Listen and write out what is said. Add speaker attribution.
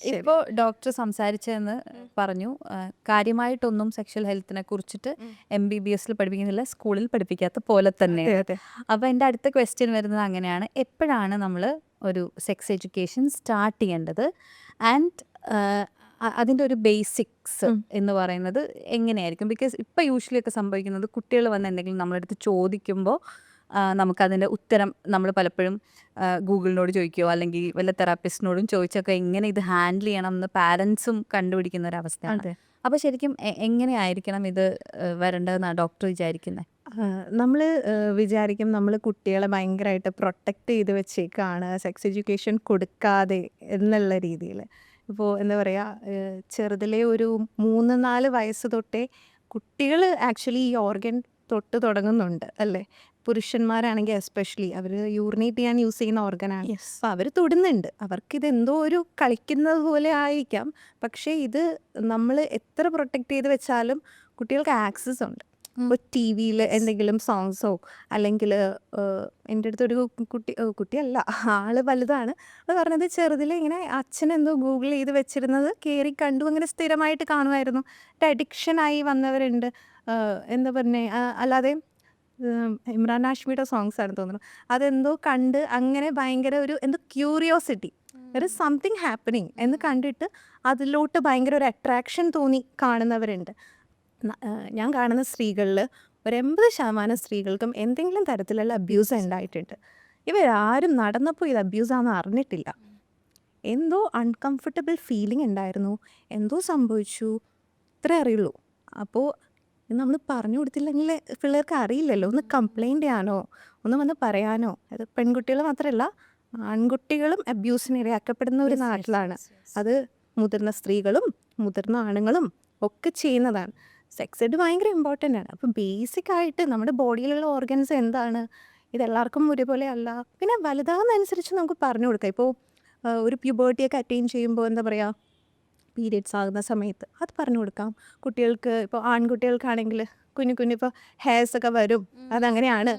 Speaker 1: ശരി.
Speaker 2: ഇപ്പോൾ ഡോക്ടർ സംസാരിച്ചതെന്ന് പറഞ്ഞു. കാര്യമായിട്ടൊന്നും സെക്ഷൽ ഹെൽത്തിനെ കുറിച്ചിട്ട്
Speaker 1: ഉം.
Speaker 2: MBBS പഠിപ്പിക്കുന്നില്ല, സ്കൂളിൽ പഠിപ്പിക്കാത്ത പോലെ തന്നെ.
Speaker 1: അതെ, അതെ.
Speaker 2: അപ്പോൾ എൻ്റെ അടുത്ത ക്വസ്റ്റ്യൻ വരുന്നത് അങ്ങനെയാണ്. എപ്പോഴാണ് നമ്മൾ ഒരു സെക്സ് എഡ്യൂക്കേഷൻ സ്റ്റാർട്ട് ചെയ്യേണ്ടത്? ആൻഡ് അതിൻ്റെ ഒരു ബേസിക്സ്
Speaker 1: ഉം.
Speaker 2: എന്ന് പറയുന്നത് എങ്ങനെയായിരിക്കും? ബിക്കോസ് ഇപ്പോൾ യൂഷ്വലി ഒക്കെ സംഭവിക്കുന്നത് കുട്ടികൾ വന്ന് എന്തെങ്കിലും നമ്മുടെ അടുത്ത് ചോദിക്കുമ്പോൾ നമുക്കതിൻ്റെ ഉത്തരം നമ്മൾ പലപ്പോഴും ഗൂഗിളിനോട് ചോദിക്കുകയോ അല്ലെങ്കിൽ വല്ല തെറാപ്പിസ്റ്റിനോടും ചോദിച്ചൊക്കെ എങ്ങനെ ഇത് ഹാൻഡിൽ ചെയ്യണം എന്ന് പാരൻസും കണ്ടുപിടിക്കുന്ന ഒരു അവസ്ഥയാണ്.
Speaker 1: അതെ.
Speaker 2: അപ്പോൾ ശരിക്കും എങ്ങനെയായിരിക്കണം ഇത് വരേണ്ടതെന്നാണ് ഡോക്ടർ വിചാരിക്കുന്നത്?
Speaker 1: നമ്മൾ വിചാരിക്കും നമ്മൾ കുട്ടികളെ ഭയങ്കരമായിട്ട് പ്രൊട്ടക്റ്റ് ചെയ്ത് വെച്ചേക്കാണ് സെക്സ് എഡ്യൂക്കേഷൻ കൊടുക്കാതെ എന്നുള്ള രീതിയിൽ. ഇപ്പോൾ എന്താ പറയുക, ചെറുതിലെ ഒരു 3-4 വയസ്സ് തൊട്ടേ കുട്ടികൾ ആക്ച്വലി ഈ ഓർഗൻ തൊട്ട് തുടങ്ങുന്നുണ്ട് അല്ലേ? പുരുഷന്മാരാണെങ്കിൽ എസ്പെഷ്യലി അവർ യൂറിനേറ്റ് ചെയ്യാൻ യൂസ് ചെയ്യുന്ന ഓർഗനാണ്.
Speaker 2: യെസ്.
Speaker 1: അപ്പോൾ അവർ തൊടുന്നുണ്ട്. അവർക്കിത് എന്തോ ഒരു കളിക്കുന്നത് പോലെ ആയിരിക്കാം. പക്ഷേ ഇത് നമ്മൾ എത്ര പ്രൊട്ടക്റ്റ് ചെയ്ത് വെച്ചാലും കുട്ടികൾക്ക് ആക്സസ് ഉണ്ട്. ഇപ്പോൾ ടി വിയിൽ എന്തെങ്കിലും സോങ്സോ അല്ലെങ്കിൽ എൻ്റെ അടുത്തൊരു കുട്ടിയല്ല, ആള് വലുതാണ്. അത് പറഞ്ഞത് ചെറുതിൽ ഇങ്ങനെ അച്ഛൻ എന്തോ ഗൂഗിൾ ചെയ്ത് വെച്ചിരുന്നത് കയറി കണ്ടു, അങ്ങനെ സ്ഥിരമായിട്ട് കാണുമായിരുന്നു. ഒരു അഡിക്ഷനായി വന്നവരുണ്ട്. എന്താ പറഞ്ഞേ, അല്ലാതെ ഇമ്രാൻ ഹാഷ്മിയുടെ സോങ്സ് ആണ് തോന്നുന്നു. അതെന്തോ കണ്ട് അങ്ങനെ ഭയങ്കര ഒരു എന്തോ ക്യൂരിയോസിറ്റി, ഒരു സംതിങ് ഹാപ്പനിങ് എന്ന് കണ്ടിട്ട് അതിലോട്ട് ഭയങ്കര ഒരു അട്രാക്ഷൻ തോന്നി കാണുന്നവരുണ്ട്. ഞാൻ കാണുന്ന സ്ത്രീകളിൽ ഒരു 80% സ്ത്രീകൾക്കും എന്തെങ്കിലും തരത്തിലുള്ള അബ്യൂസ് ഉണ്ടായിട്ടുണ്ട്. ഇവരാരും നടന്നപ്പോൾ ഇത് അബ്യൂസാണെന്ന് അറിഞ്ഞിട്ടില്ല. എന്തോ അൺകംഫർട്ടബിൾ ഫീലിംഗ് ഉണ്ടായിരുന്നു, എന്തോ സംഭവിച്ചു, ഇത്രേ അറിയുള്ളൂ. അപ്പോൾ നമ്മൾ പറഞ്ഞു കൊടുത്തില്ലെങ്കിൽ പിള്ളേർക്ക് അറിയില്ലല്ലോ. ഒന്ന് കംപ്ലൈൻറ്റ് ചെയ്യാനോ ഒന്ന് വന്ന് പറയാനോ. അത് പെൺകുട്ടികൾ മാത്രമല്ല, ആൺകുട്ടികളും അബ്യൂസിന് ഇരയാക്കപ്പെടുന്ന ഒരു നാട്ടിലാണ്. അത് മുതിർന്ന സ്ത്രീകളും മുതിർന്ന ആണുങ്ങളും ഒക്കെ ചെയ്യുന്നതാണ്. സെക്സ് എഡ് ഭയങ്കര ഇമ്പോർട്ടൻ്റ് ആണ്. അപ്പോൾ ബേസിക്കായിട്ട് നമ്മുടെ ബോഡിയിലുള്ള ഓർഗൻസ് എന്താണ്, ഇതെല്ലാവർക്കും ഒരുപോലെ അല്ല. പിന്നെ വലുതാകുന്നതനുസരിച്ച് നമുക്ക് പറഞ്ഞു കൊടുക്കാം. ഇപ്പോൾ ഒരു പ്യൂബേർട്ടിയൊക്കെ അറ്റൈൻ ചെയ്യുമ്പോൾ എന്താ പറയുക, പീരിയഡ്സ് ആകുന്ന സമയത്ത് അത് പറഞ്ഞു കൊടുക്കാം കുട്ടികൾക്ക്. ഇപ്പോൾ ആൺകുട്ടികൾക്കാണെങ്കിൽ കുഞ്ഞു കുഞ്ഞു ഇപ്പോൾ ഹെയർസൊക്കെ വരും, അതങ്ങനെയാണ്.